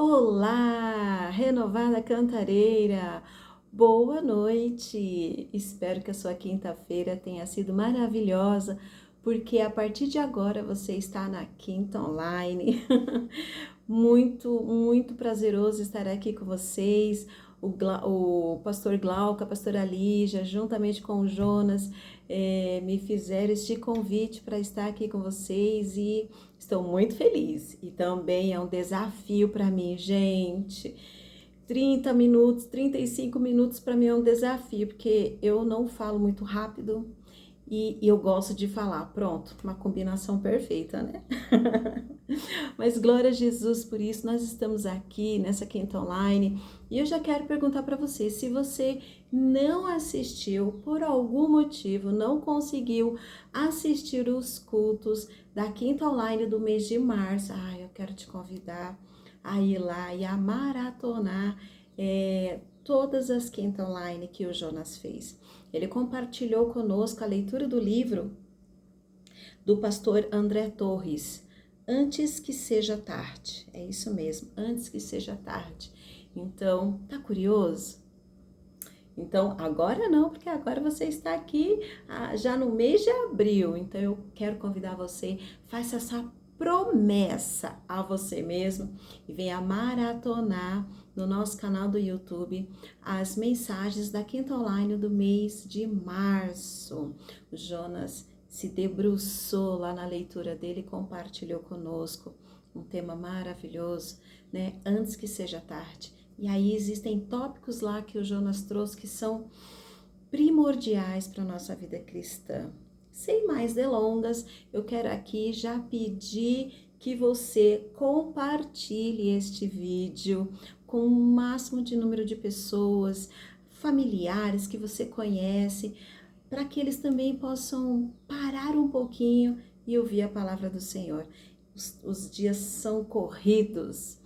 Olá, renovada cantareira, boa noite. Espero que a sua quinta-feira tenha sido maravilhosa, porque a partir de agora você está na Quinta Online. Muito prazeroso estar aqui com vocês. O pastor Glauca, a pastora Lígia, juntamente com o Jonas, me fizeram este convite para estar aqui com vocês e estou muito feliz. E também é um desafio para mim, gente. 30 minutos, 35 minutos para mim é um desafio, porque eu não falo muito rápido e eu gosto de falar. Pronto, uma combinação perfeita, né? Mas glória a Jesus por isso, nós estamos aqui nessa Quinta Online e eu já quero perguntar para você, se você não assistiu, por algum motivo, não conseguiu assistir os cultos da Quinta Online do mês de março, eu quero te convidar a ir lá e a maratonar todas as Quinta Online que o Jonas fez. Ele compartilhou conosco a leitura do livro do pastor André Torres, Antes que seja tarde. É isso mesmo, antes que seja tarde. Então, tá curioso? Então, agora não, porque agora você está aqui já no mês de abril. Então, eu quero convidar você, faça essa promessa a você mesmo e venha maratonar no nosso canal do YouTube as mensagens da Quinta Online do mês de março. O Jonas se debruçou lá na leitura dele e compartilhou conosco um tema maravilhoso, né? Antes que seja tarde. E aí existem tópicos lá que o Jonas trouxe que são primordiais para a nossa vida cristã. Sem mais delongas, eu quero aqui já pedir que você compartilhe este vídeo com o máximo de número de pessoas, familiares que você conhece, para que eles também possam parar um pouquinho e ouvir a palavra do Senhor. Os dias são corridos,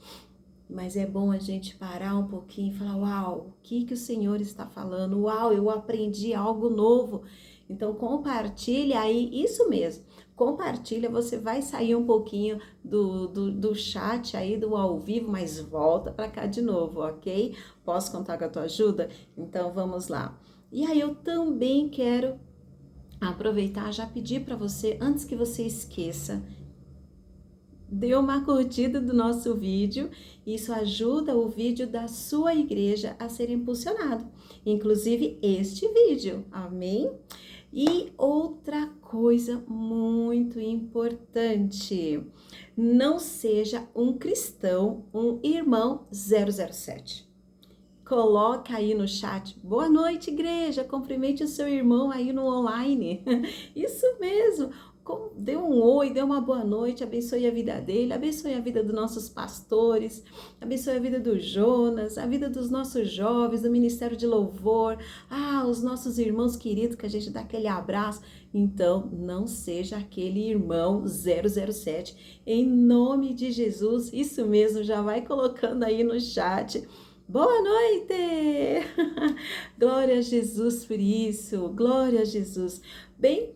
mas é bom a gente parar um pouquinho e falar, uau, o que o Senhor está falando? Uau, eu aprendi algo novo. Então compartilha aí, isso mesmo, compartilha, você vai sair um pouquinho do chat aí, do ao vivo, mas volta para cá de novo, ok? Posso contar com a tua ajuda? Então vamos lá. E aí eu também quero aproveitar, já pedir para você, antes que você esqueça, dê uma curtida do nosso vídeo, isso ajuda o vídeo da sua igreja a ser impulsionado, inclusive este vídeo, amém? E outra coisa muito importante, não seja um cristão, um irmão 007. Coloca aí no chat, boa noite igreja, cumprimente o seu irmão aí no online, isso mesmo, dê um oi, dê uma boa noite, abençoe a vida dele, abençoe a vida dos nossos pastores, abençoe a vida do Jonas, a vida dos nossos jovens, do Ministério de Louvor, os nossos irmãos queridos que a gente dá aquele abraço. Então, não seja aquele irmão 007, em nome de Jesus, isso mesmo, já vai colocando aí no chat. Boa noite! Glória a Jesus por isso, glória a Jesus. Bem,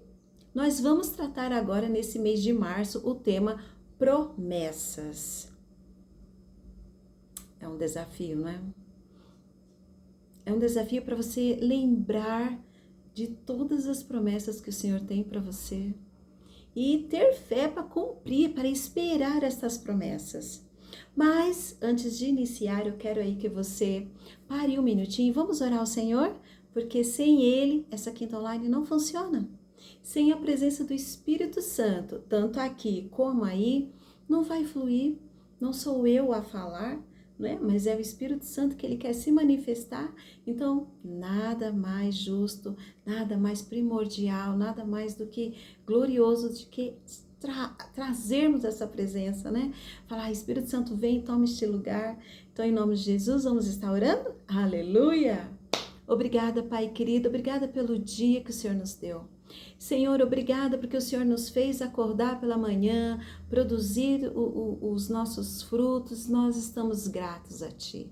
nós vamos tratar agora nesse mês de março o tema promessas. É um desafio, não é? É um desafio para você lembrar de todas as promessas que o Senhor tem para você e ter fé para cumprir, para esperar essas promessas. Mas, antes de iniciar, eu quero aí que você pare um minutinho, vamos orar ao Senhor, porque sem Ele, essa Quinta Online não funciona. Sem a presença do Espírito Santo, tanto aqui como aí, não vai fluir, não sou eu a falar, né? Mas é o Espírito Santo que Ele quer se manifestar. Então, nada mais justo, nada mais primordial, nada mais do que glorioso de que trazermos essa presença, né? Falar, Espírito Santo, vem, toma este lugar. Então, em nome de Jesus, vamos estar orando? Aleluia! Obrigada, Pai querido, obrigada pelo dia que o Senhor nos deu. Senhor, obrigada porque o Senhor nos fez acordar pela manhã, produzir os nossos frutos, nós estamos gratos a Ti.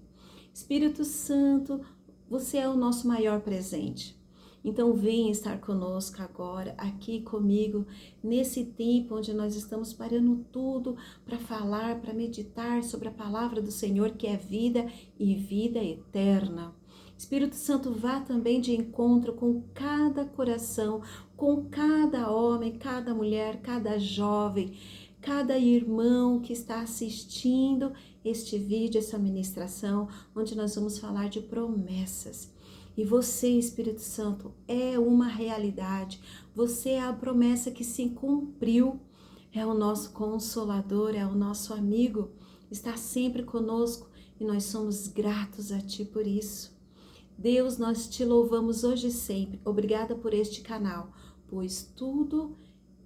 Espírito Santo, você é o nosso maior presente. Então venha estar conosco agora, aqui comigo, nesse tempo onde nós estamos parando tudo para falar, para meditar sobre a palavra do Senhor, que é vida e vida eterna. Espírito Santo, vá também de encontro com cada coração, com cada homem, cada mulher, cada jovem, cada irmão que está assistindo este vídeo, essa ministração, onde nós vamos falar de promessas. E você, Espírito Santo, é uma realidade. Você é a promessa que se cumpriu. É o nosso consolador, é o nosso amigo. Está sempre conosco e nós somos gratos a Ti por isso. Deus, nós Te louvamos hoje e sempre. Obrigada por este canal, pois tudo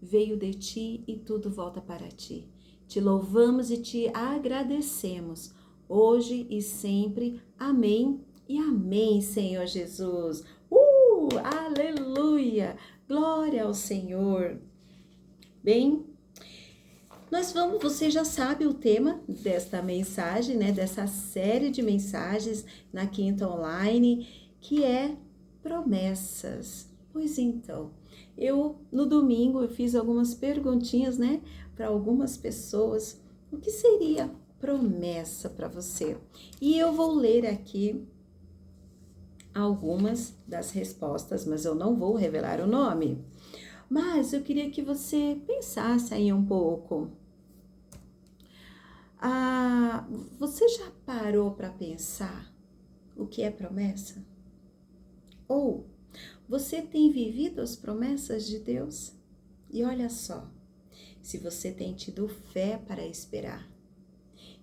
veio de Ti e tudo volta para Ti. Te louvamos e Te agradecemos, hoje e sempre. Amém e amém, Senhor Jesus. Aleluia! Glória ao Senhor. Bem, você já sabe o tema desta mensagem, né? Dessa série de mensagens na Quinta Online, que é promessas. Pois então, no domingo eu fiz algumas perguntinhas, né, para algumas pessoas. O que seria promessa para você? E eu vou ler aqui algumas das respostas, mas eu não vou revelar o nome. Mas eu queria que você pensasse aí um pouco. Você já parou para pensar o que é promessa? Ou você tem vivido as promessas de Deus? E olha só, se você tem tido fé para esperar.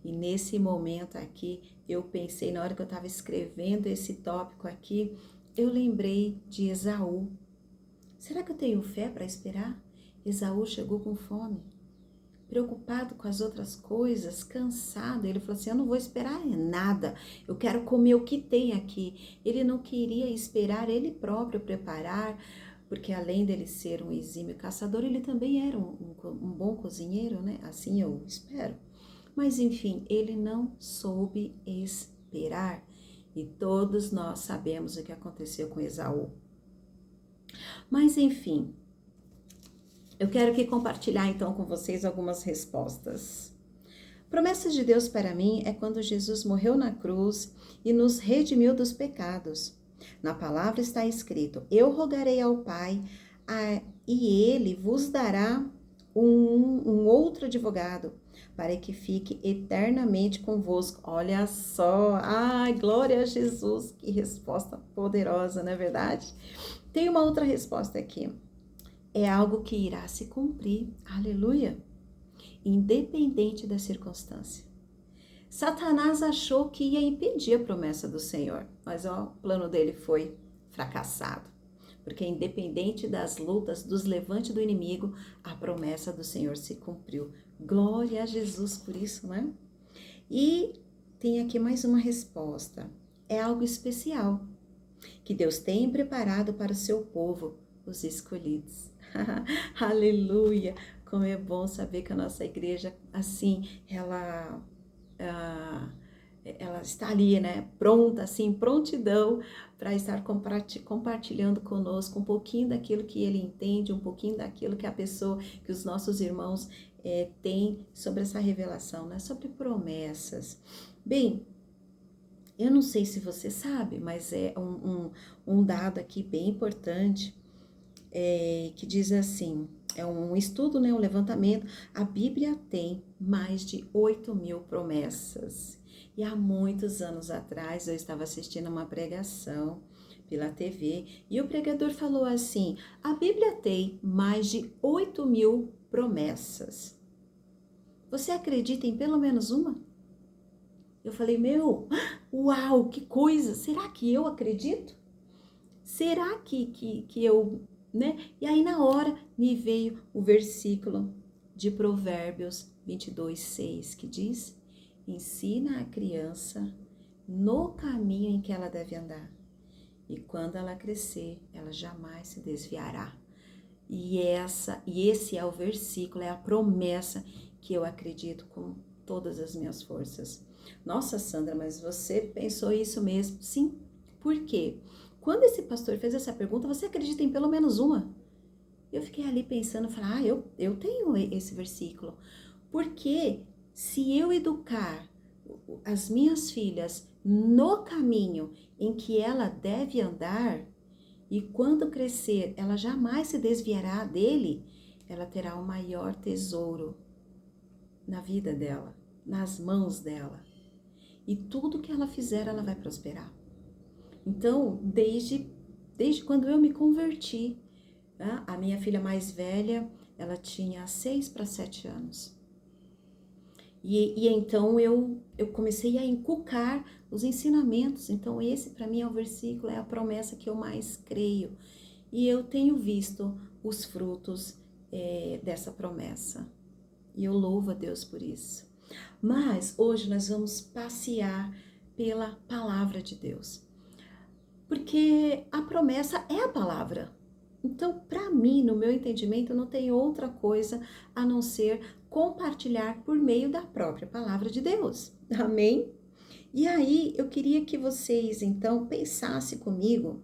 E nesse momento aqui, eu pensei, na hora que eu estava escrevendo esse tópico aqui, eu lembrei de Esaú. Será que eu tenho fé para esperar? Esaú chegou com fome, preocupado com as outras coisas, cansado. Ele falou assim, eu não vou esperar nada, eu quero comer o que tem aqui. Ele não queria esperar ele próprio preparar, porque além dele ser um exímio caçador, ele também era um bom cozinheiro, né? Assim eu espero. Mas enfim, ele não soube esperar. E todos nós sabemos o que aconteceu com Esaú. Mas enfim, eu quero aqui compartilhar então com vocês algumas respostas. Promessas de Deus para mim é quando Jesus morreu na cruz e nos redimiu dos pecados. Na palavra está escrito, eu rogarei ao Pai e Ele vos dará um outro advogado para que fique eternamente convosco. Olha só, glória a Jesus, que resposta poderosa, não é verdade? Tem uma outra resposta aqui. É algo que irá se cumprir, aleluia, independente da circunstância. Satanás achou que ia impedir a promessa do Senhor, mas o plano dele foi fracassado, porque independente das lutas, dos levantes do inimigo, a promessa do Senhor se cumpriu. Glória a Jesus por isso, né? E tem aqui mais uma resposta. É algo especial que Deus tem preparado para o seu povo, os escolhidos. Aleluia! Como é bom saber que a nossa igreja, assim, ela está ali, né? Pronta, assim, prontidão para estar compartilhando conosco um pouquinho daquilo que ele entende, um pouquinho daquilo que que os nossos irmãos têm sobre essa revelação, né? Sobre promessas. Bem, eu não sei se você sabe, mas é um dado aqui bem importante, que diz assim, é um estudo, né, um levantamento, a Bíblia tem mais de 8.000 promessas. E há muitos anos atrás eu estava assistindo uma pregação pela TV e o pregador falou assim, a Bíblia tem mais de 8.000 promessas. Você acredita em pelo menos uma? Eu falei, uau, que coisa, será que eu acredito? Será que eu, né? E aí na hora me veio o versículo de Provérbios 22:6, que diz, ensina a criança no caminho em que ela deve andar, e quando ela crescer, ela jamais se desviará. E esse é o versículo, é a promessa que eu acredito com todas as minhas forças. Nossa, Sandra, mas você pensou isso mesmo? Sim. Por quê? quando esse pastor fez essa pergunta, você acredita em pelo menos uma? Eu fiquei ali pensando, falei, eu tenho esse versículo. Porque se eu educar as minhas filhas no caminho em que ela deve andar, e quando crescer, ela jamais se desviará dele, ela terá o maior tesouro na vida dela, nas mãos dela. E tudo que ela fizer, ela vai prosperar. Então, desde quando eu me converti, né, a minha filha mais velha, ela tinha 6 para 7 anos. E então eu comecei a inculcar os ensinamentos. Então esse para mim é o versículo, é a promessa que eu mais creio. E eu tenho visto os frutos dessa promessa. E eu louvo a Deus por isso. Mas hoje nós vamos passear pela palavra de Deus. Porque a promessa é a palavra. Então, para mim, no meu entendimento, não tem outra coisa a não ser compartilhar por meio da própria palavra de Deus. Amém? E aí, eu queria que vocês, então, pensassem comigo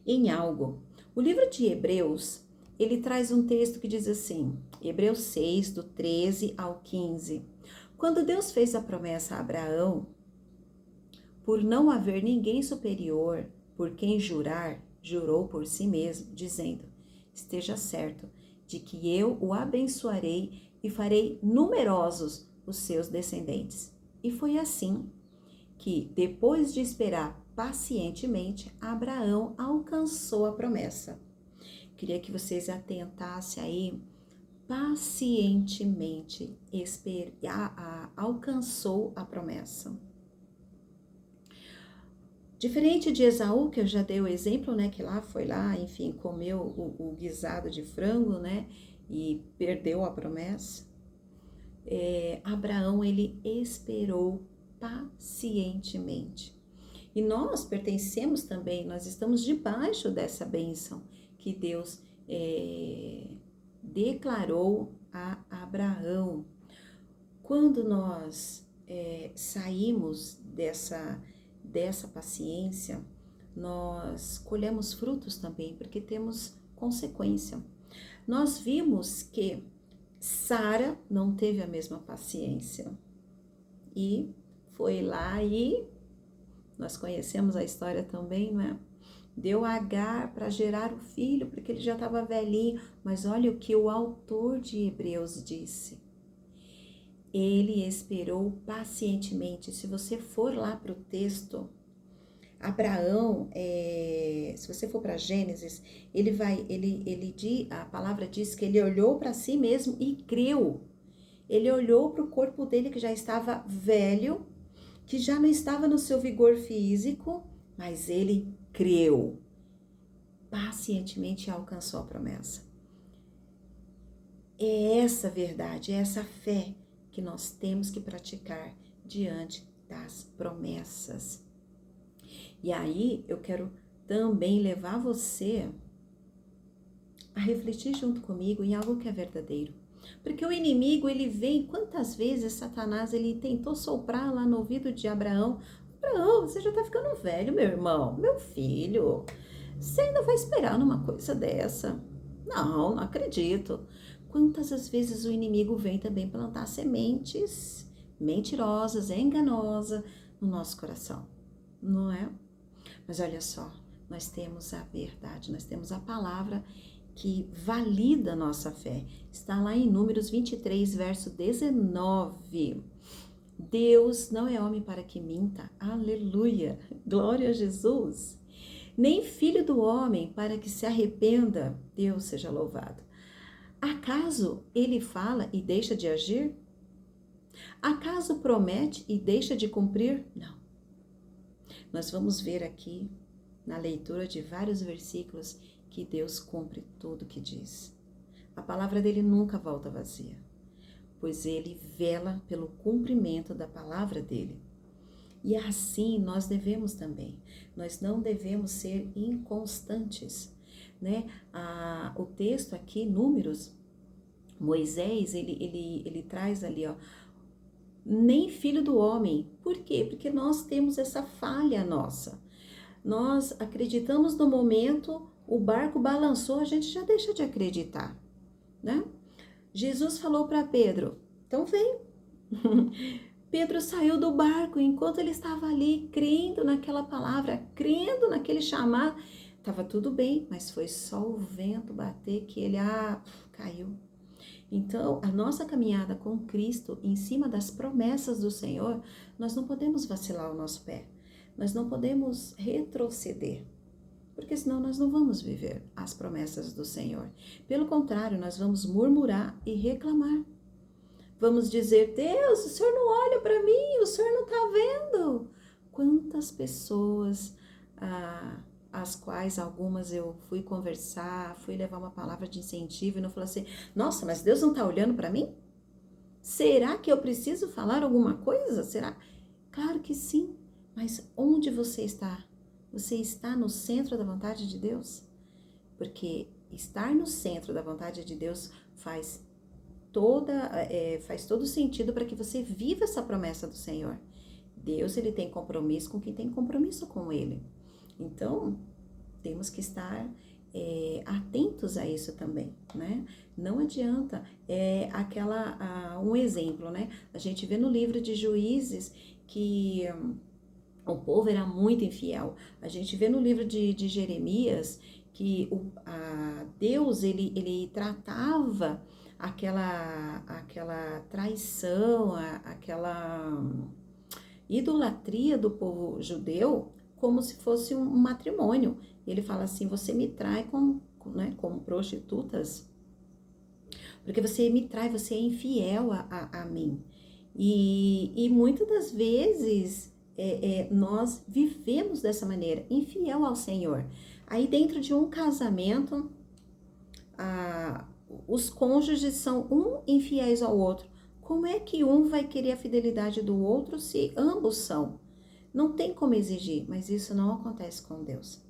em algo. O livro de Hebreus, ele traz um texto que diz assim, Hebreus 6, do 13 ao 15. Quando Deus fez a promessa a Abraão, por não haver ninguém superior por quem jurar, jurou por si mesmo, dizendo, esteja certo de que eu o abençoarei e farei numerosos os seus descendentes. E foi assim que, depois de esperar pacientemente, Abraão alcançou a promessa. Queria que vocês atentassem aí, pacientemente alcançou a promessa. Diferente de Esaú, que eu já dei o exemplo, né, que foi lá, enfim, comeu o guisado de frango, né, e perdeu a promessa. Abraão, ele esperou pacientemente. E nós pertencemos também, nós estamos debaixo dessa bênção que Deus declarou a Abraão. Quando nós saímos dessa paciência, nós colhemos frutos também, porque temos consequência. Nós vimos que Sara não teve a mesma paciência e foi lá e nós conhecemos a história também, não é? Deu Agar para gerar o filho, porque ele já estava velhinho, mas olha o que o autor de Hebreus disse. Ele esperou pacientemente. Se você for lá para o texto, Abraão, se você for para Gênesis, a palavra diz que ele olhou para si mesmo e creu. Ele olhou para o corpo dele que já estava velho, que já não estava no seu vigor físico, mas ele creu. Pacientemente alcançou a promessa. É essa verdade, é essa fé que nós temos que praticar diante das promessas. E aí eu quero também levar você a refletir junto comigo em algo que é verdadeiro. Porque o inimigo, ele vem, quantas vezes Satanás, ele tentou soprar lá no ouvido de Abraão. Abraão, você já tá ficando velho, meu irmão, meu filho. Você ainda vai esperar numa coisa dessa? Não acredito. Quantas as vezes o inimigo vem também plantar sementes mentirosas, enganosas no nosso coração, não é? Mas olha só, nós temos a verdade, nós temos a palavra que valida a nossa fé. Está lá em Números 23, verso 19. Deus não é homem para que minta, aleluia, glória a Jesus. Nem filho do homem para que se arrependa, Deus seja louvado. Acaso ele fala e deixa de agir? Acaso promete e deixa de cumprir? Não. Nós vamos ver aqui, na leitura de vários versículos, que Deus cumpre tudo o que diz. A palavra dele nunca volta vazia, pois ele vela pelo cumprimento da palavra dele. E assim nós devemos também. Nós não devemos ser inconstantes, né? O texto aqui, Números, Moisés, ele traz ali, ó, nem filho do homem. Por quê? Porque nós temos essa falha nossa. Nós acreditamos no momento, o barco balançou, a gente já deixa de acreditar, né? Jesus falou para Pedro, então vem. Pedro saiu do barco enquanto ele estava ali, crendo naquela palavra, crendo naquele chamado. Estava tudo bem, mas foi só o vento bater que ele caiu. Então, a nossa caminhada com Cristo, em cima das promessas do Senhor, nós não podemos vacilar o nosso pé. Nós não podemos retroceder, porque senão nós não vamos viver as promessas do Senhor. Pelo contrário, nós vamos murmurar e reclamar. Vamos dizer, Deus, o Senhor não olha para mim, o Senhor não está vendo. Quantas pessoas, as quais algumas eu fui conversar, fui levar uma palavra de incentivo e não falou assim, nossa, mas Deus não está olhando para mim? Será que eu preciso falar alguma coisa? Será? Claro que sim, mas onde você está? Você está no centro da vontade de Deus? Porque estar no centro da vontade de Deus faz todo sentido para que você viva essa promessa do Senhor. Deus, ele tem compromisso com quem tem compromisso com ele. Então, temos que estar atentos a isso também, né? Não adianta, um exemplo, né? A gente vê no livro de Juízes que o povo era muito infiel. A gente vê no livro de Jeremias que Deus, ele tratava aquela traição, aquela idolatria do povo judeu como se fosse um matrimônio. Ele fala assim, você me trai como prostitutas, porque você me trai, você é infiel a mim. E muitas das vezes nós vivemos dessa maneira, infiel ao Senhor. Aí dentro de um casamento, os cônjuges são infiéis ao outro. Como é que um vai querer a fidelidade do outro se ambos são? Não tem como exigir, mas isso não acontece com Deus.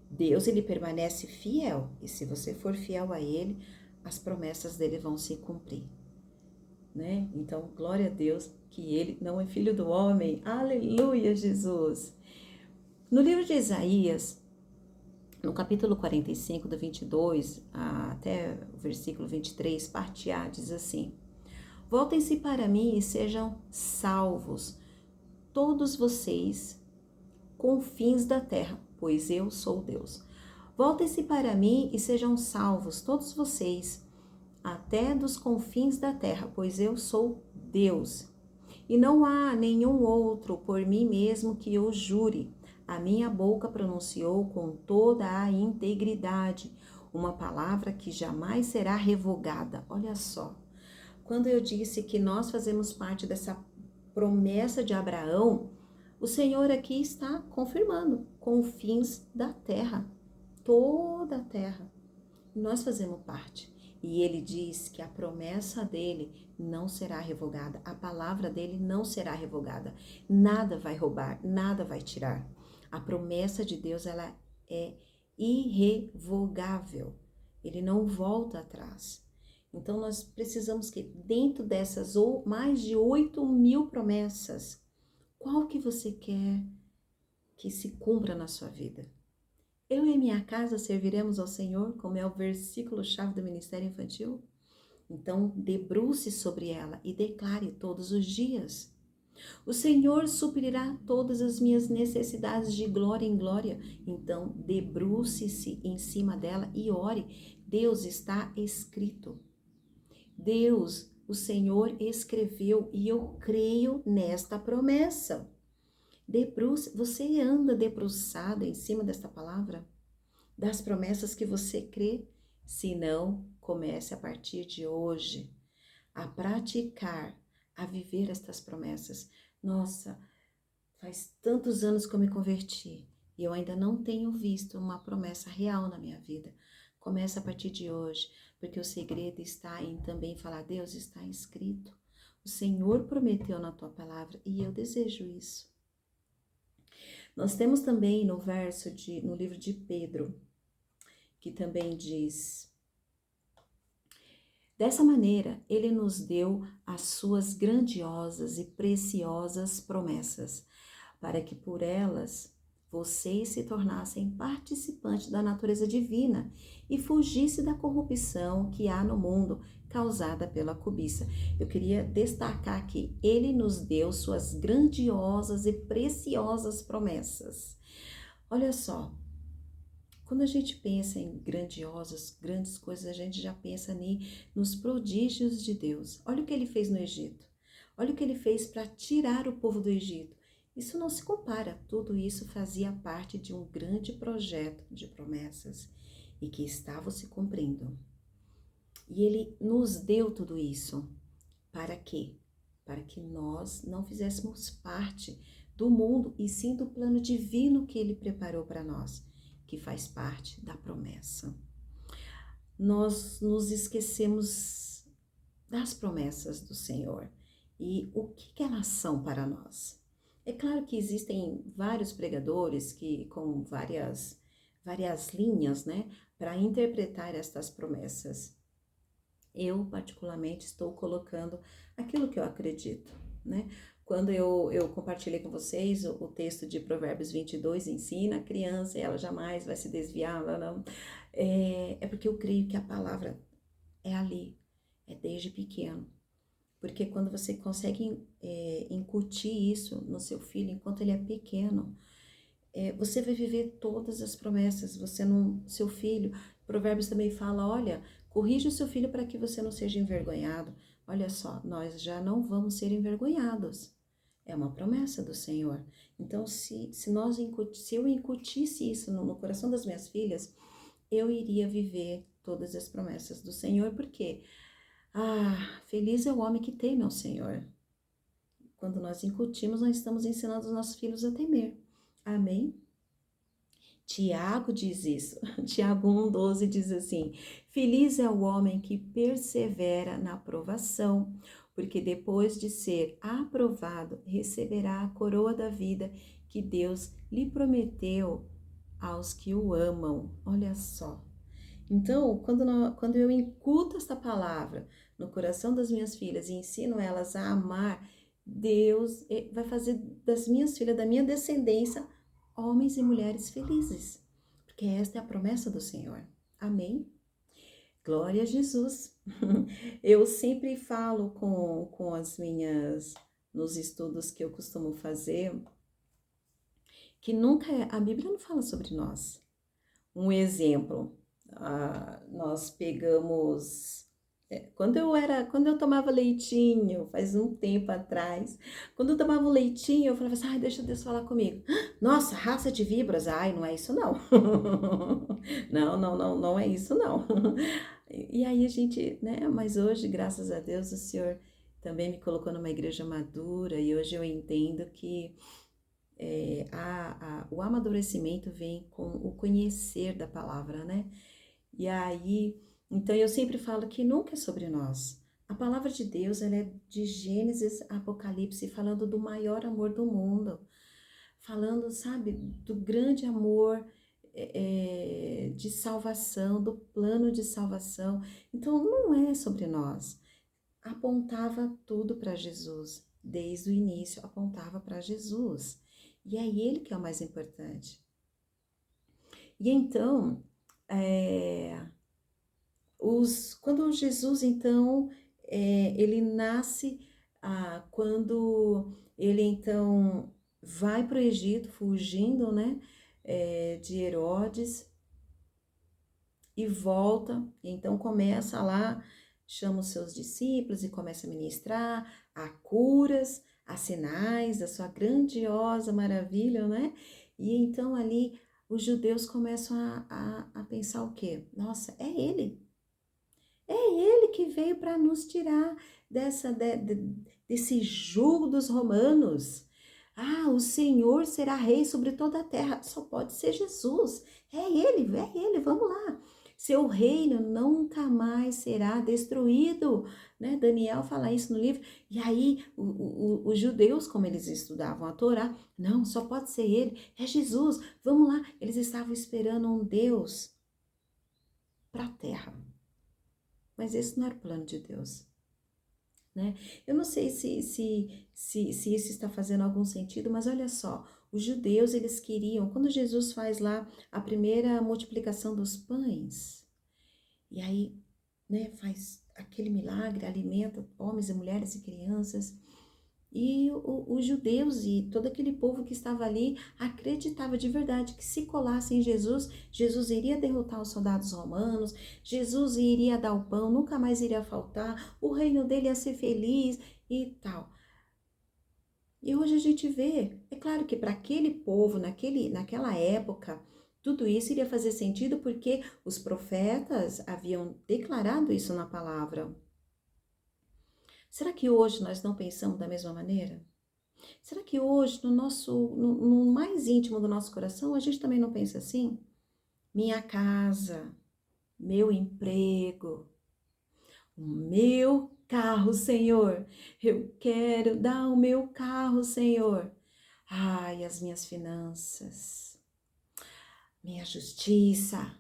Deus, ele permanece fiel, e se você for fiel a ele, as promessas dele vão se cumprir, né? Então, glória a Deus que ele não é filho do homem. Aleluia, Jesus! No livro de Isaías, no capítulo 45, do 22 até o versículo 23, parte A, diz assim: voltem-se para mim e sejam salvos, todos vocês, confins da terra, pois eu sou Deus. Voltem-se para mim e sejam salvos, todos vocês, até dos confins da terra, pois eu sou Deus. E não há nenhum outro por mim mesmo que eu jure. A minha boca pronunciou com toda a integridade uma palavra que jamais será revogada. Olha só, quando eu disse que nós fazemos parte dessa promessa de Abraão, o Senhor aqui está confirmando, confins da terra, toda a terra. Nós fazemos parte. E ele diz que a promessa dele não será revogada, a palavra dele não será revogada. Nada vai roubar, nada vai tirar. A promessa de Deus, ela é irrevogável. Ele não volta atrás. Então, nós precisamos que dentro dessas mais de 8.000 promessas, qual que você quer que se cumpra na sua vida? Eu e minha casa serviremos ao Senhor, como é o versículo-chave do Ministério Infantil. Então, debruce sobre ela e declare todos os dias. O Senhor suprirá todas as minhas necessidades de glória em glória. Então, debruce-se em cima dela e ore. Deus, está escrito. Deus, o Senhor escreveu e eu creio nesta promessa. Você anda debruçado em cima desta palavra? Das promessas que você crê? Se não, comece a partir de hoje a praticar, a viver estas promessas. Nossa, faz tantos anos que eu me converti e eu ainda não tenho visto uma promessa real na minha vida. Comece a partir de hoje, porque o segredo está em também falar, Deus, está escrito. O Senhor prometeu na tua palavra e eu desejo isso. Nós temos também no livro de Pedro, que também diz: dessa maneira, ele nos deu as suas grandiosas e preciosas promessas, para que por elas vocês se tornassem participantes da natureza divina e fugisse da corrupção que há no mundo causada pela cobiça. Eu queria destacar que ele nos deu suas grandiosas e preciosas promessas. Olha só, quando a gente pensa em grandiosas, grandes coisas, a gente já pensa nos prodígios de Deus. Olha o que ele fez no Egito. Olha o que ele fez para tirar o povo do Egito. Isso não se compara. Tudo isso fazia parte de um grande projeto de promessas e que estava se cumprindo. E ele nos deu tudo isso. Para quê? Para que nós não fizéssemos parte do mundo e sim do plano divino que ele preparou para nós, que faz parte da promessa. Nós nos esquecemos das promessas do Senhor e o que elas são para nós. É claro que existem vários pregadores que com várias linhas, né, para interpretar estas promessas. Eu, particularmente, estou colocando aquilo que eu acredito, né? Quando eu compartilhei com vocês o texto de Provérbios 22, ensina a criança e ela jamais vai se desviar, não. É porque eu creio que a palavra é ali, é desde pequeno. Porque quando você consegue incutir isso no seu filho, enquanto ele é pequeno, você vai viver todas as promessas. Seu filho, Provérbios também fala, olha, corrija o seu filho para que você não seja envergonhado. Olha só, nós já não vamos ser envergonhados. É uma promessa do Senhor. Então, se eu incutisse isso no coração das minhas filhas, eu iria viver todas as promessas do Senhor, porque feliz é o homem que teme ao Senhor. Quando nós incutimos, nós estamos ensinando os nossos filhos a temer. Amém? Tiago diz isso. Tiago 1,12 diz assim: feliz é o homem que persevera na aprovação, porque depois de ser aprovado, receberá a coroa da vida que Deus lhe prometeu aos que o amam. Olha só. Então, quando eu incuto esta palavra no coração das minhas filhas e ensino elas a amar, Deus vai fazer das minhas filhas, da minha descendência, homens e mulheres felizes. Porque esta é a promessa do Senhor. Amém? Glória a Jesus. Eu sempre falo com as minhas, nos estudos que eu costumo fazer, que a Bíblia não fala sobre nós. Um exemplo, nós pegamos, quando eu tomava leitinho, faz um tempo atrás, quando eu tomava o leitinho, eu falava assim, deixa Deus falar comigo. Nossa, raça de víboras, não é isso não. Não é isso não. E aí a gente, né, mas hoje, graças a Deus, o Senhor também me colocou numa igreja madura e hoje eu entendo que o amadurecimento vem com o conhecer da palavra, né? E aí, então eu sempre falo que nunca é sobre nós. A palavra de Deus, ela é de Gênesis a Apocalipse, falando do maior amor do mundo. Falando, sabe, do grande amor de salvação, do plano de salvação. Então, não é sobre nós. Apontava tudo para Jesus. Desde o início, apontava para Jesus. E é ele que é o mais importante. E então, quando Jesus, então, ele nasce, quando ele, então, vai para o Egito, fugindo, né, de Herodes, e volta, então começa lá, chama os seus discípulos e começa a ministrar, a curas, a sinais da sua grandiosa maravilha, né? E então ali os judeus começam a pensar o quê? Nossa, é ele que veio para nos tirar desse jugo dos romanos. O Senhor será rei sobre toda a terra. Só pode ser Jesus. É ele, vamos lá. Seu reino nunca mais será destruído, né? Daniel fala isso no livro. E aí, os judeus, como eles estudavam a Torá, não, só pode ser ele, é Jesus, vamos lá. Eles estavam esperando um Deus para a terra. Mas esse não era o plano de Deus. né? Eu não sei se isso está fazendo algum sentido, mas olha só, os judeus, eles queriam, quando Jesus faz lá a primeira multiplicação dos pães, e aí, né, faz aquele milagre, alimenta homens e mulheres e crianças, e os judeus e todo aquele povo que estava ali acreditava de verdade que se colasse em Jesus, Jesus iria derrotar os soldados romanos, Jesus iria dar o pão, nunca mais iria faltar, o reino dele ia ser feliz e tal. E hoje a gente vê, é claro que para aquele povo, naquela época, tudo isso iria fazer sentido porque os profetas haviam declarado isso na palavra. Será que hoje nós não pensamos da mesma maneira? Será que hoje, no mais íntimo do nosso coração, a gente também não pensa assim? Minha casa, meu emprego, o meu carro, Senhor. Eu quero dar o meu carro, Senhor. Ai, as minhas finanças, minha justiça.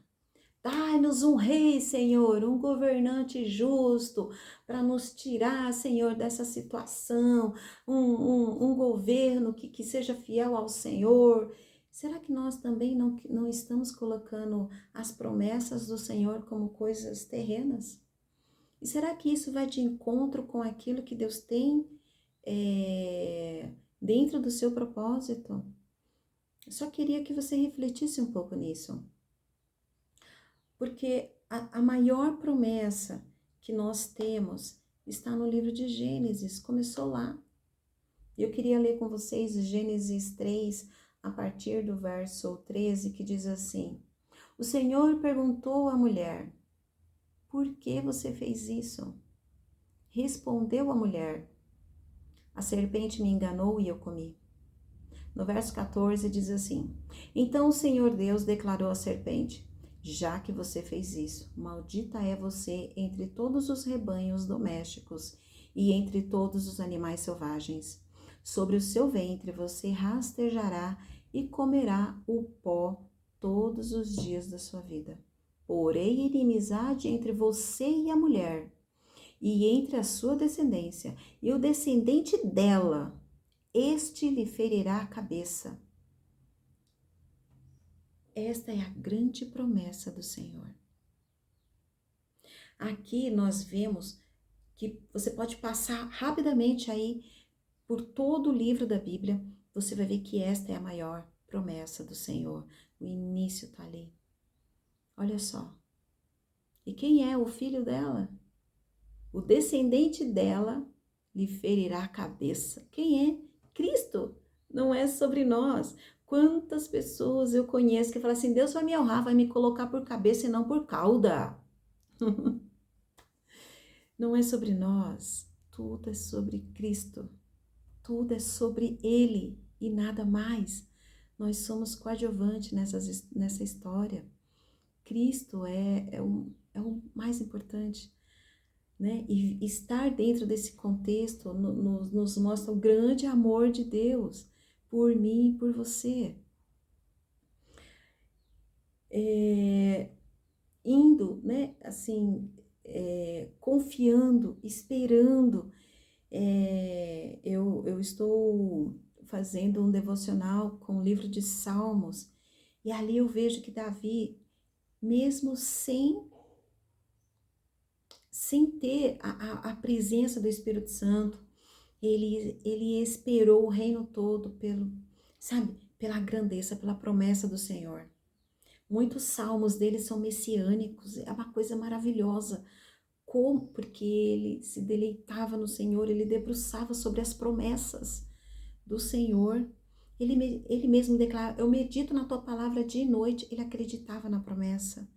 Dai-nos um rei, Senhor, um governante justo, para nos tirar, Senhor, dessa situação, um governo que seja fiel ao Senhor. Será que nós também não estamos colocando as promessas do Senhor como coisas terrenas? E será que isso vai de encontro com aquilo que Deus tem dentro do seu propósito? Eu só queria que você refletisse um pouco nisso. Porque a maior promessa que nós temos está no livro de Gênesis, começou lá. Eu queria ler com vocês Gênesis 3, a partir do verso 13, que diz assim: O Senhor perguntou à mulher, por que você fez isso? Respondeu a mulher, a serpente me enganou e eu comi. No verso 14 diz assim: Então o Senhor Deus declarou à serpente, já que você fez isso, maldita é você entre todos os rebanhos domésticos e entre todos os animais selvagens. Sobre o seu ventre você rastejará e comerá o pó todos os dias da sua vida. Porém, inimizade entre você e a mulher, e entre a sua descendência e o descendente dela, este lhe ferirá a cabeça. Esta é a grande promessa do Senhor. Aqui nós vemos que você pode passar rapidamente aí por todo o livro da Bíblia, você vai ver que esta é a maior promessa do Senhor. O início está ali. Olha só. E quem é o filho dela? O descendente dela lhe ferirá a cabeça. Quem é? Cristo. Não é sobre nós. Quantas pessoas eu conheço que falam assim, Deus vai me honrar, vai me colocar por cabeça e não por cauda. Não é sobre nós, tudo é sobre Cristo, tudo é sobre Ele e nada mais. Nós somos coadjuvantes nessa história. Cristo é o mais importante, né? E estar dentro desse contexto nos mostra o grande amor de Deus por mim e por você. Indo, né, assim, confiando, esperando. Eu estou fazendo um devocional com o livro de Salmos, e ali eu vejo que Davi, mesmo sem ter a presença do Espírito Santo, ele esperou o reino todo pela grandeza, pela promessa do Senhor. Muitos salmos dele são messiânicos, é uma coisa maravilhosa. Como? Porque ele se deleitava no Senhor, ele debruçava sobre as promessas do Senhor. Ele mesmo declara, eu medito na tua palavra dia e noite, ele acreditava na promessa.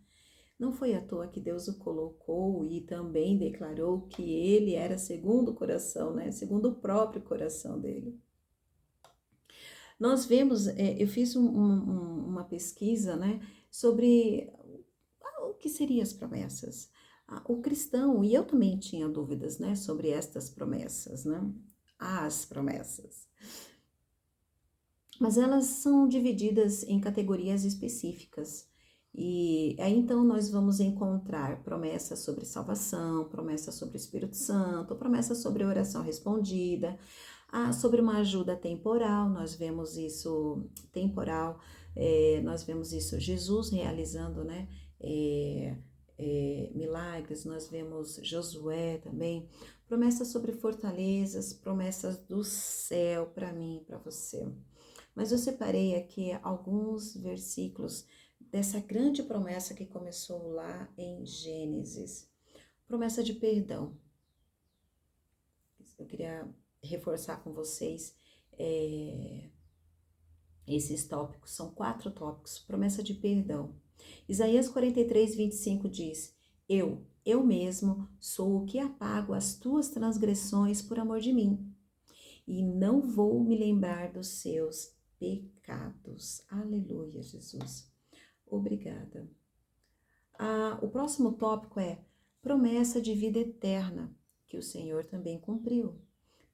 Não foi à toa que Deus o colocou e também declarou que ele era segundo o coração, né? Segundo o próprio coração dele. Nós vemos, eu fiz uma pesquisa, né, sobre o que seriam as promessas. O cristão, e eu também tinha dúvidas, né, sobre estas promessas, né, as promessas. Mas elas são divididas em categorias específicas. E aí então nós vamos encontrar promessas sobre salvação, promessas sobre o Espírito Santo, promessas sobre oração respondida, sobre uma ajuda temporal, nós vemos isso temporal, nós vemos isso Jesus realizando, né? Milagres, nós vemos Josué também, promessas sobre fortalezas, promessas do céu para mim e para você. Mas eu separei aqui alguns versículos dessa grande promessa que começou lá em Gênesis. Promessa de perdão. Eu queria reforçar com vocês esses tópicos. São 4 tópicos. Promessa de perdão. Isaías 43, 25 diz: eu mesmo sou o que apago as tuas transgressões por amor de mim, e não vou me lembrar dos seus pecados. Aleluia, Jesus. Obrigada. O próximo tópico é promessa de vida eterna, que o Senhor também cumpriu.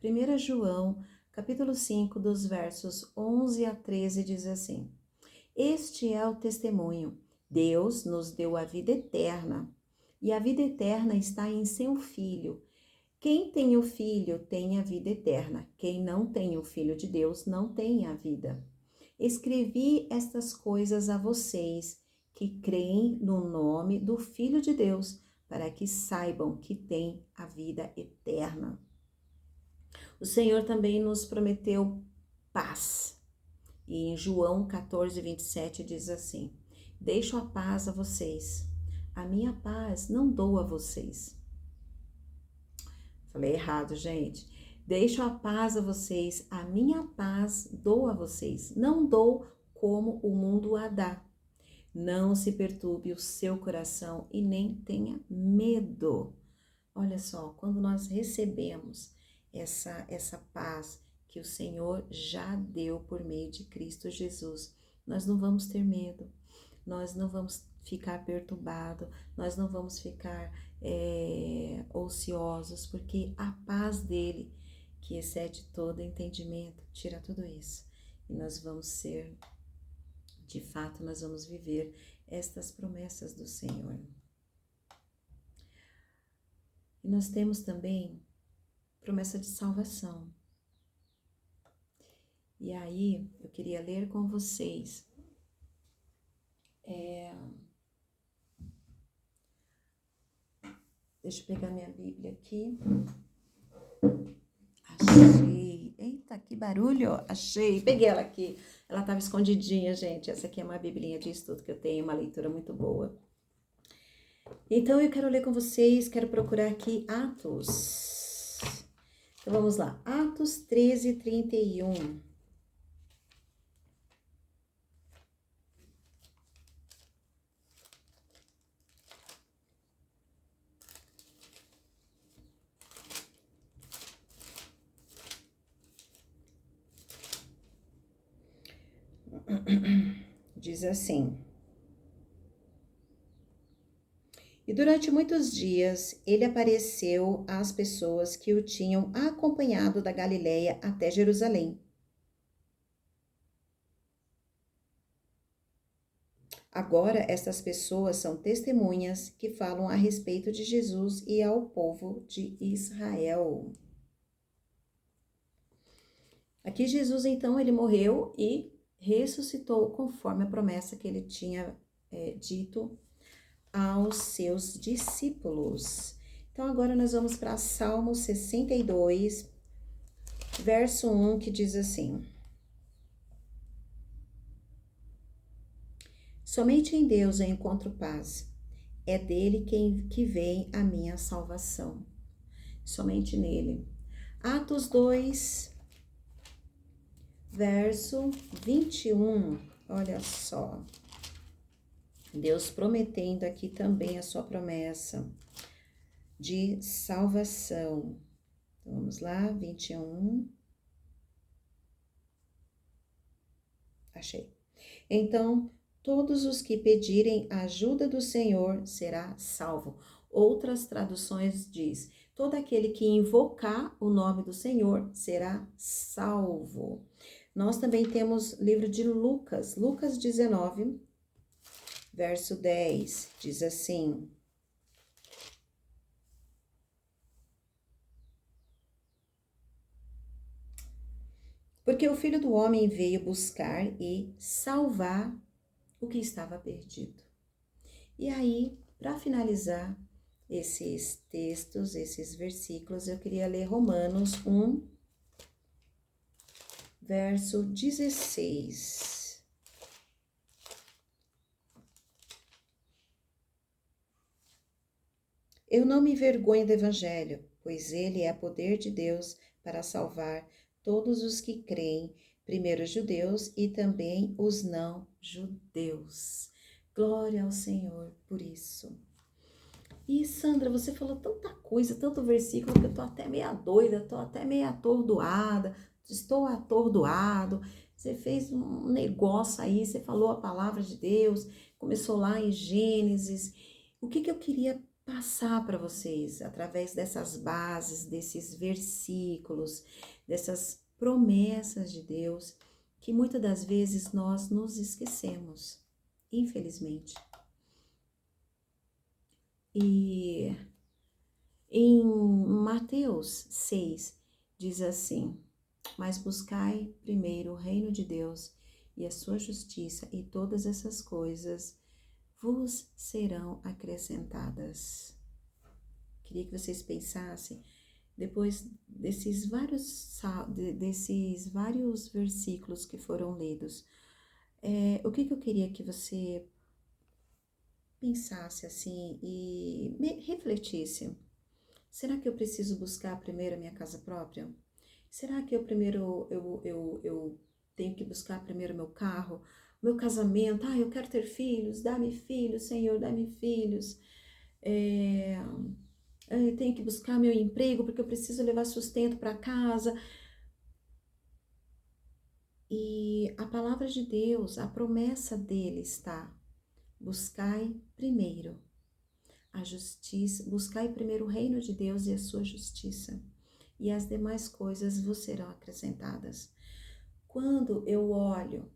1 João, capítulo 5, dos versos 11 a 13, diz assim: Este é o testemunho. Deus nos deu a vida eterna, e a vida eterna está em seu Filho. Quem tem o Filho tem a vida eterna. Quem não tem o Filho de Deus não tem a vida. Escrevi estas coisas a vocês que creem no nome do Filho de Deus, para que saibam que têm a vida eterna. O Senhor também nos prometeu paz. E em João 14, 27 diz assim: Deixo a paz a vocês. A minha paz não dou a vocês. Falei errado, gente. Deixo a paz a vocês. A minha paz dou a vocês. Não dou como o mundo a dá. Não se perturbe o seu coração e nem tenha medo. Olha só, quando nós recebemos essa paz que o Senhor já deu por meio de Cristo Jesus, nós não vamos ter medo, nós não vamos ficar perturbados, nós não vamos ficar ociosos, porque a paz dele, que excede todo entendimento, tira tudo isso. E nós vamos ser, de fato, nós vamos viver estas promessas do Senhor. E nós temos também promessa de salvação. E aí, eu queria ler com vocês deixa eu pegar minha Bíblia aqui. Achei. Eita, que barulho! Achei. Peguei ela aqui. Ela estava escondidinha, gente. Essa aqui é uma biblinha de estudo que eu tenho, uma leitura muito boa. Então, eu quero ler com vocês, quero procurar aqui Atos. Então, vamos lá. Atos 13, 31. Diz assim: E durante muitos dias ele apareceu às pessoas que o tinham acompanhado da Galiléia até Jerusalém. Agora estas pessoas são testemunhas que falam a respeito de Jesus e ao povo de Israel. Aqui Jesus, então, ele morreu e ressuscitou conforme a promessa que ele tinha dito aos seus discípulos. Então, agora nós vamos para Salmo 62, verso 1, que diz assim: Somente em Deus eu encontro paz. É dele que vem a minha salvação. Somente nele. Atos 2, verso 21. Olha só. Deus prometendo aqui também a sua promessa de salvação. Então, vamos lá, 21. Achei. Então, todos os que pedirem a ajuda do Senhor será salvo. Outras traduções diz: todo aquele que invocar o nome do Senhor será salvo. Nós também temos livro de Lucas, Lucas 19, verso 10, diz assim: porque o Filho do Homem veio buscar e salvar o que estava perdido. E aí, para finalizar esses textos, esses versículos, eu queria ler Romanos 1, verso 16. Eu não me envergonho do Evangelho, pois ele é poder de Deus para salvar todos os que creem, primeiro os judeus e também os não judeus. Glória ao Senhor por isso. E Sandra, você falou tanta coisa, tanto versículo, que eu tô até meia doida, tô até meia atordoada, estou atordoado. Você fez um negócio aí, você falou a palavra de Deus, começou lá em Gênesis. O que eu queria passar para vocês através dessas bases, desses versículos, dessas promessas de Deus, que muitas das vezes nós nos esquecemos, infelizmente. E em Mateus 6 diz assim: mas buscai primeiro o reino de Deus e a sua justiça, e todas essas coisas vos serão acrescentadas. Queria que vocês pensassem, depois desses vários versículos que foram lidos, o que eu queria que você pensasse assim e refletisse. Será que eu preciso buscar primeiro a minha casa própria? Será que eu tenho que buscar primeiro meu carro, meu casamento? Eu quero ter filhos, dá-me filhos, Senhor, dá-me filhos. Eu tenho que buscar meu emprego porque eu preciso levar sustento para casa. E a palavra de Deus, a promessa dele está: buscai primeiro a justiça, buscai primeiro o reino de Deus e a sua justiça, e as demais coisas vos serão acrescentadas. Quando eu olho,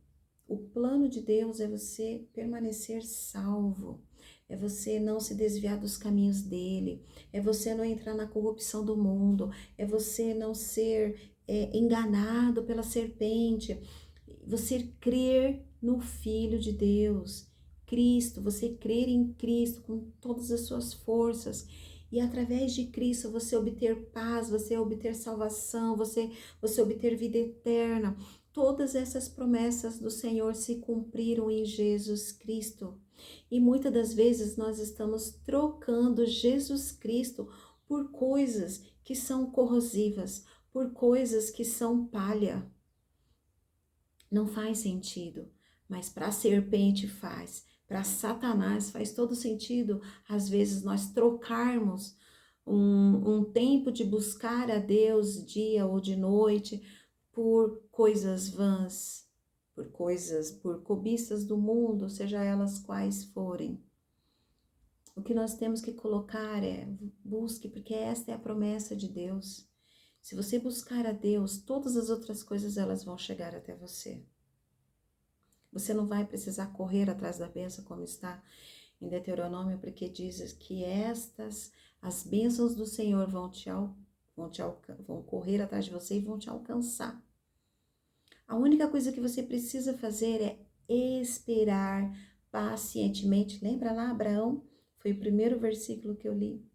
o plano de Deus é você permanecer salvo, é você não se desviar dos caminhos dele, é você não entrar na corrupção do mundo, é você não ser enganado pela serpente, você crer no Filho de Deus, Cristo, você crer em Cristo com todas as suas forças. E através de Cristo você obter paz, você obter salvação, você obter vida eterna. Todas essas promessas do Senhor se cumpriram em Jesus Cristo. E muitas das vezes nós estamos trocando Jesus Cristo por coisas que são corrosivas, por coisas que são palha. Não faz sentido, mas para a serpente faz. Para Satanás faz todo sentido, às vezes, nós trocarmos um tempo de buscar a Deus, dia ou de noite, por coisas vãs, por cobiças do mundo, seja elas quais forem. O que nós temos que colocar é: busque, porque esta é a promessa de Deus. Se você buscar a Deus, todas as outras coisas elas vão chegar até você. Você não vai precisar correr atrás da bênção como está em Deuteronômio, porque diz que as bênçãos do Senhor vão correr atrás de você e vão te alcançar. A única coisa que você precisa fazer é esperar pacientemente. Lembra lá, Abraão? Foi o primeiro versículo que eu li.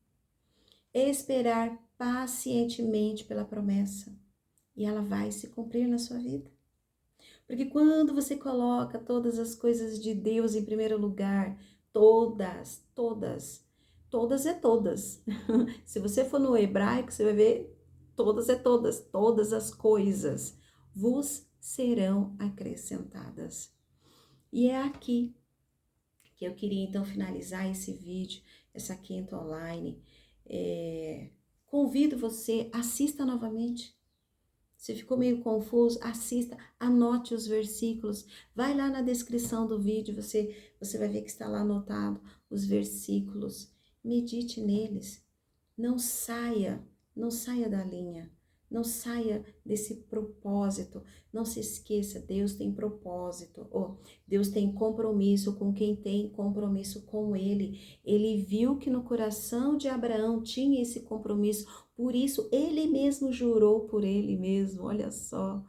Esperar pacientemente pela promessa. E ela vai se cumprir na sua vida. Porque quando você coloca todas as coisas de Deus em primeiro lugar, todas é todas. Se você for no hebraico, você vai ver todas é todas as coisas vos serão acrescentadas. E é aqui que eu queria então finalizar esse vídeo, essa quinta online. Convido você, assista novamente. Se ficou meio confuso, assista, anote os versículos. Vai lá na descrição do vídeo, você vai ver que está lá anotado os versículos. Medite neles. Não saia da linha. Não saia desse propósito. Não se esqueça, Deus tem propósito. Deus tem compromisso com quem tem compromisso com Ele. Ele viu que no coração de Abraão tinha esse compromisso. Por isso, Ele mesmo jurou por Ele mesmo. Olha só.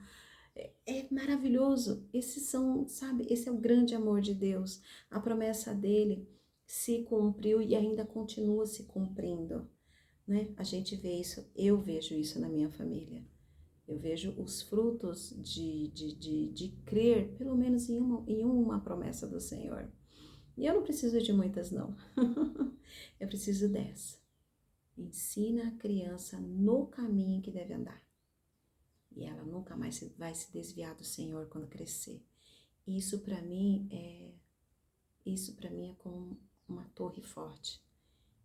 É maravilhoso. Esse é o grande amor de Deus. A promessa dele se cumpriu e ainda continua se cumprindo, né? A gente vê isso, eu vejo isso na minha família. Eu vejo os frutos de crer, pelo menos em uma promessa do Senhor. E eu não preciso de muitas, não. Eu preciso dessa. Ensina a criança no caminho que deve andar. E ela nunca mais vai se desviar do Senhor quando crescer. Isso para mim é como uma torre forte.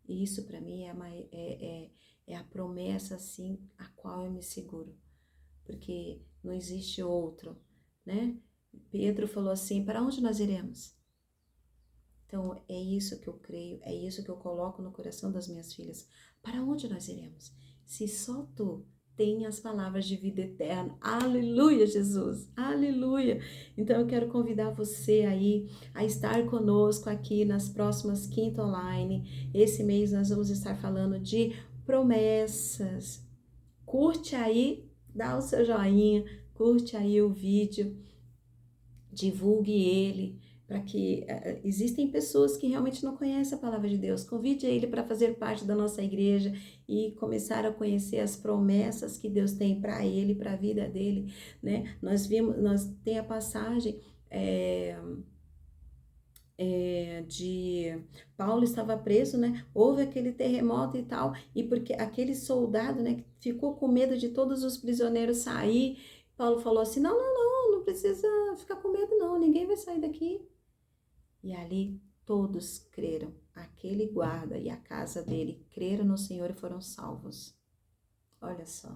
Isso para mim é a promessa assim a qual eu me seguro, porque não existe outro, né? Pedro falou assim: para onde nós iremos? Então é isso que eu creio, é isso que eu coloco no coração das minhas filhas. Para onde nós iremos? Se só tu tem as palavras de vida eterna. Aleluia, Jesus. Aleluia. Então eu quero convidar você aí a estar conosco aqui nas próximas Quinta Online. Esse mês nós vamos estar falando de promessas. Curte aí, dá o seu joinha, curte aí o vídeo, divulgue ele, para que existem pessoas que realmente não conhecem a palavra de Deus. Convide ele para fazer parte da nossa igreja e começar a conhecer as promessas que Deus tem para ele, para a vida dele, né? Nós tem a passagem de Paulo estava preso, né? Houve aquele terremoto e tal, e porque aquele soldado, né, que ficou com medo de todos os prisioneiros sair, Paulo falou assim: não precisa ficar com medo, não, ninguém vai sair daqui. E ali todos creram, aquele guarda e a casa dele creram no Senhor e foram salvos. Olha só.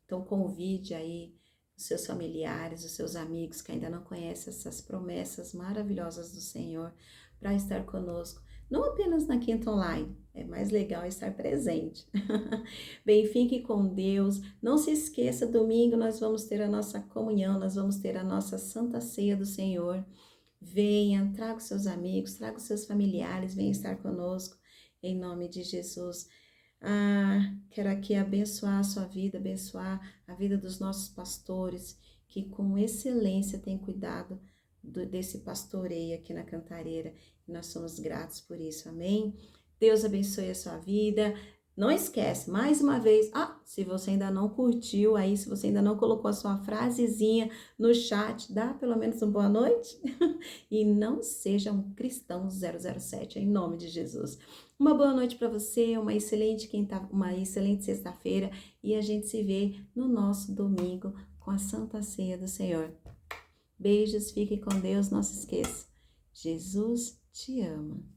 Então convide aí os seus familiares, os seus amigos que ainda não conhecem essas promessas maravilhosas do Senhor para estar conosco. Não apenas na Quinta Online, é mais legal estar presente. Bem, fique com Deus. Não se esqueça, domingo nós vamos ter a nossa comunhão, nós vamos ter a nossa Santa Ceia do Senhor. Venha, traga os seus amigos, traga os seus familiares, venha estar conosco, em nome de Jesus. Quero aqui abençoar a sua vida, abençoar a vida dos nossos pastores, que com excelência têm cuidado desse pastoreio aqui na Cantareira. E nós somos gratos por isso, amém? Deus abençoe a sua vida. Não esquece, mais uma vez, se você ainda não curtiu aí, se você ainda não colocou a sua frasezinha no chat, dá pelo menos uma boa noite e não seja um cristão 007, em nome de Jesus. Uma boa noite para você, uma excelente sexta-feira e a gente se vê no nosso domingo com a Santa Ceia do Senhor. Beijos, fique com Deus, não se esqueça, Jesus te ama.